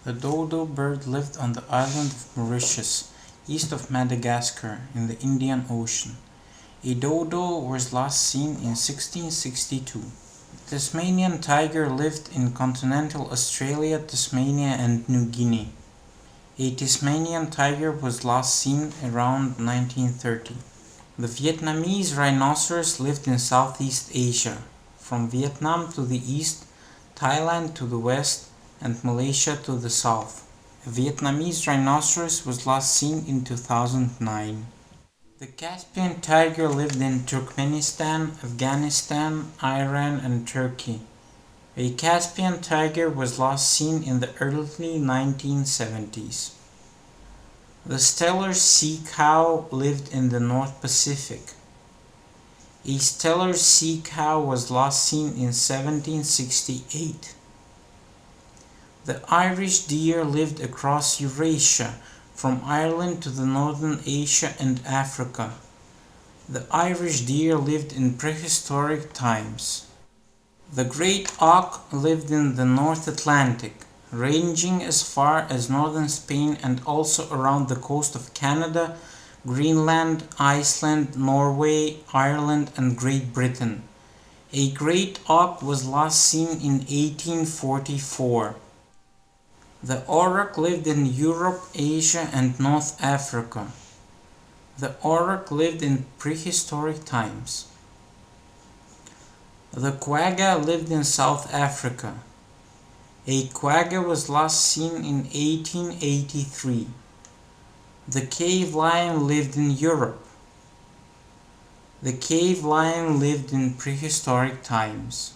The dodo bird lived on the island of Mauritius, east of Madagascar, in the Indian Ocean. A dodo was last seen in 1662. The Tasmanian tiger lived in continental Australia, Tasmania and New Guinea. A Tasmanian tiger was last seen around 1930. The Vietnamese rhinoceros lived in Southeast Asia, from Vietnam to the east, Thailand to the west, and Malaysia to the south. A Vietnamese rhinoceros was last seen in 2009. The Caspian tiger lived in Turkmenistan, Afghanistan, Iran, and Turkey. A Caspian tiger was last seen in the early 1970s. The Steller sea cow lived in the North Pacific. A Steller sea cow was last seen in 1768. The Irish deer lived across Eurasia, from Ireland to the northern Asia and Africa. The Irish deer lived in prehistoric times. The great auk lived in the North Atlantic, ranging as far as northern Spain and also around the coast of Canada, Greenland, Iceland, Norway, Ireland, and Great Britain. A great auk was last seen in 1844. The auroch lived in Europe, Asia, and North Africa. The auroch lived in prehistoric times. The quagga lived in South Africa. A quagga was last seen in 1883. The cave lion lived in Europe. The cave lion lived in prehistoric times.